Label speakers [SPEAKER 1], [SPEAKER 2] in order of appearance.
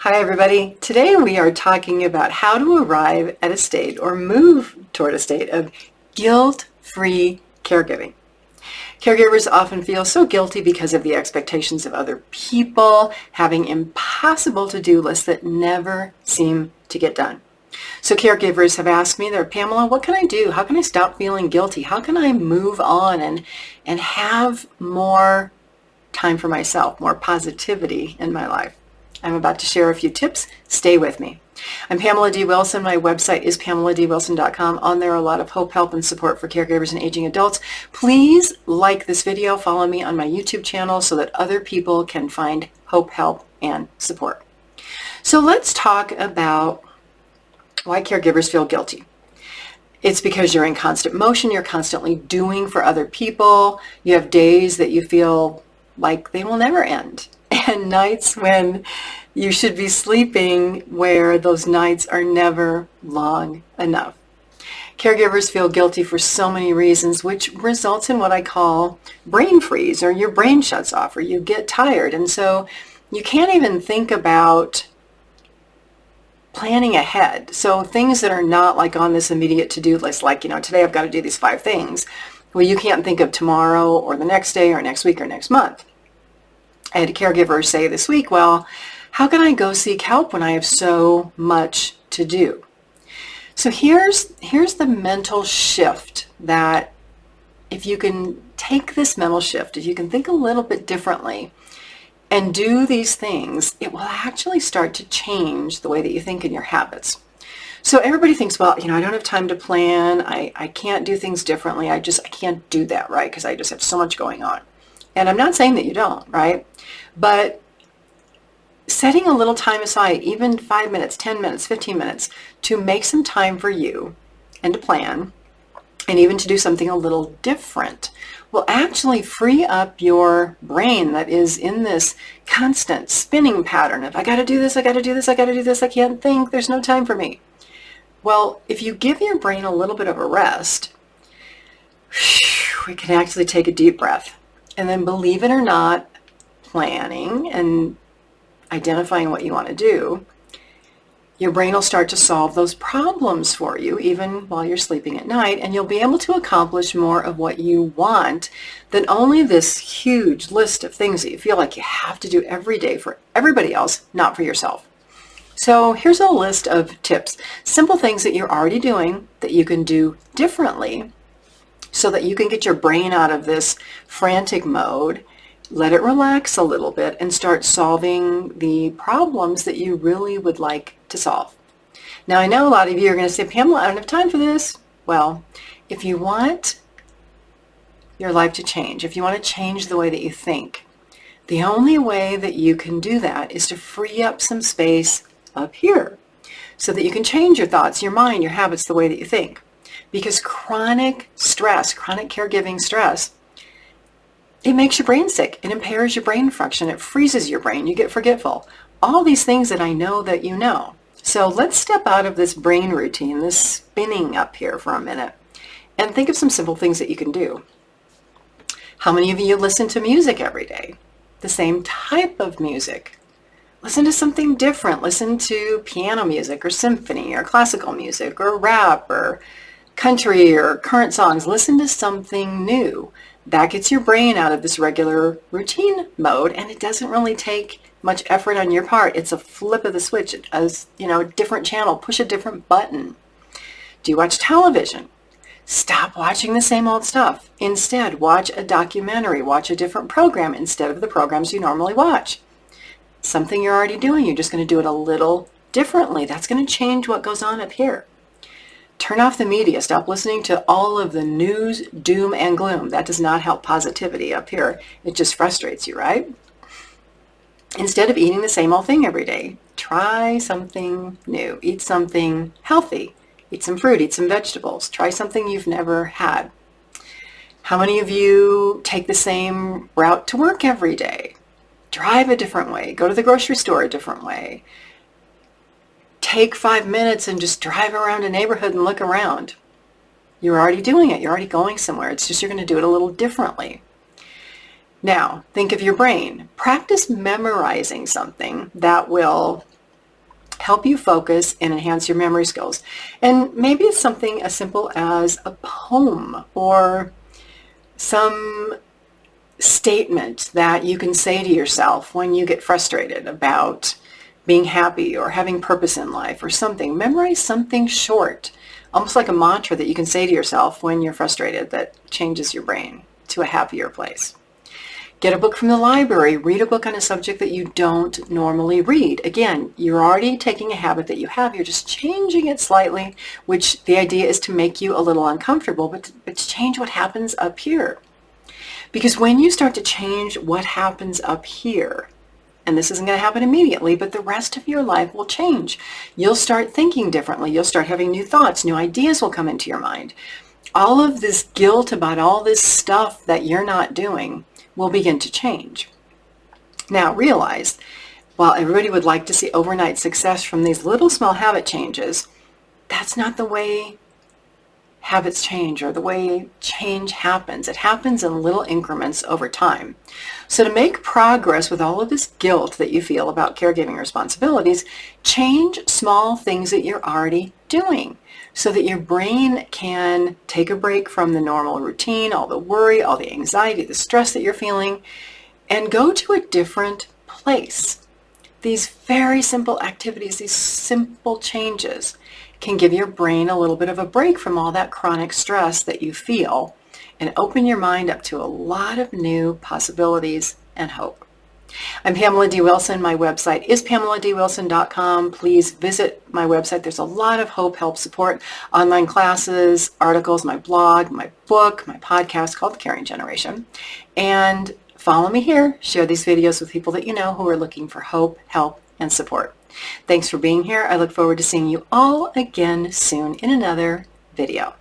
[SPEAKER 1] Hi everybody. Today we are talking about how to arrive at a state or move toward a state of guilt-free caregiving. Caregivers often feel so guilty because of the expectations of other people, having impossible to-do lists that never seem to get done. So caregivers have asked me, Pamela, what can I do? How can I stop feeling guilty? How can I move on and have more time for myself, more positivity in my life? I'm about to share a few tips. Stay with me. I'm Pamela D. Wilson. My website is PamelaDWilson.com. On there are a lot of hope, help, and support for caregivers and aging adults. Please like this video. Follow me on my YouTube channel so that other people can find hope, help, and support. So let's talk about why caregivers feel guilty. It's because you're in constant motion. You're constantly doing for other people. You have days that you feel like they will never end, and nights when you should be sleeping where those nights are never long enough. Caregivers feel guilty for so many reasons, which results in what I call brain freeze, or your brain shuts off, or you get tired. And so you can't even think about planning ahead. So things that are not like on this immediate to-do list, like, today I've got to do these 5 things. Well, you can't think of tomorrow or the next day or next week or next month. I had a caregiver say this week, well, how can I go seek help when I have so much to do? So here's the mental shift that if you can take this mental shift, if you can think a little bit differently and do these things, it will actually start to change the way that you think in your habits. So everybody thinks, well, I don't have time to plan. I can't do things differently. I can't do that, right? Because I just have so much going on. And I'm not saying that you don't, right? But setting a little time aside, even 5 minutes, 10 minutes, 15 minutes, to make some time for you and to plan, and even to do something a little different, will actually free up your brain that is in this constant spinning pattern of, I got to do this, I got to do this, I got to do this, I can't think, there's no time for me. Well, if you give your brain a little bit of a rest, we can actually take a deep breath. And then, believe it or not, planning and identifying what you want to do, your brain will start to solve those problems for you even while you're sleeping at night, and you'll be able to accomplish more of what you want than only this huge list of things that you feel like you have to do every day for everybody else, not for yourself. So here's a list of tips, simple things that you're already doing that you can do differently so that you can get your brain out of this frantic mode, let it relax a little bit, and start solving the problems that you really would like to solve. Now, I know a lot of you are going to say, Pamela, I don't have time for this. Well, if you want your life to change, if you want to change the way that you think, the only way that you can do that is to free up some space up here so that you can change your thoughts, your mind, your habits, the way that you think. Because chronic stress, chronic caregiving stress, it makes your brain sick. It impairs your brain function. It freezes your brain. You get forgetful. All these things that I know that you know. So let's step out of this brain routine, this spinning up here for a minute, and think of some simple things that you can do. How many of you listen to music every day? The same type of music. Listen to something different. Listen to piano music or symphony or classical music or rap or country or current songs. Listen to something new. That gets your brain out of this regular routine mode, and it doesn't really take much effort on your part. It's a flip of the switch as, a different channel, push a different button. Do you watch television? Stop watching the same old stuff. Instead, watch a documentary, watch a different program instead of the programs you normally watch. Something you're already doing, you're just going to do it a little differently. That's going to change what goes on up here. Turn off the media. Stop listening to all of the news, doom, and gloom. That does not help positivity up here. It just frustrates you, right? Instead of eating the same old thing every day, try something new. Eat something healthy. Eat some fruit. Eat some vegetables. Try something you've never had. How many of you take the same route to work every day? Drive a different way. Go to the grocery store a different way. Take 5 minutes and just drive around a neighborhood and look around. You're already doing it. You're already going somewhere. It's just you're going to do it a little differently. Now, think of your brain. Practice memorizing something that will help you focus and enhance your memory skills. And maybe it's something as simple as a poem or some statement that you can say to yourself when you get frustrated about being happy or having purpose in life or something. Memorize something short, almost like a mantra that you can say to yourself when you're frustrated that changes your brain to a happier place. Get a book from the library. Read a book on a subject that you don't normally read. Again, you're already taking a habit that you have. You're just changing it slightly, which the idea is to make you a little uncomfortable, but to change what happens up here. Because when you start to change what happens up here, and this isn't going to happen immediately, but the rest of your life will change. You'll start thinking differently. You'll start having new thoughts. New ideas will come into your mind. All of this guilt about all this stuff that you're not doing will begin to change. Now realize, while everybody would like to see overnight success from these little small habit changes, that's not the way habits change or the way change happens. It happens in little increments over time. So to make progress with all of this guilt that you feel about caregiving responsibilities, change small things that you're already doing so that your brain can take a break from the normal routine, all the worry, all the anxiety, the stress that you're feeling, and go to a different place. These very simple activities, these simple changes can give your brain a little bit of a break from all that chronic stress that you feel and open your mind up to a lot of new possibilities and hope. I'm Pamela D. Wilson. My website is PamelaDWilson.com. Please visit my website. There's a lot of hope, help, support, online classes, articles, my blog, my book, my podcast called The Caring Generation. And follow me here. Share these videos with people that you know who are looking for hope, help, and support. Thanks for being here. I look forward to seeing you all again soon in another video.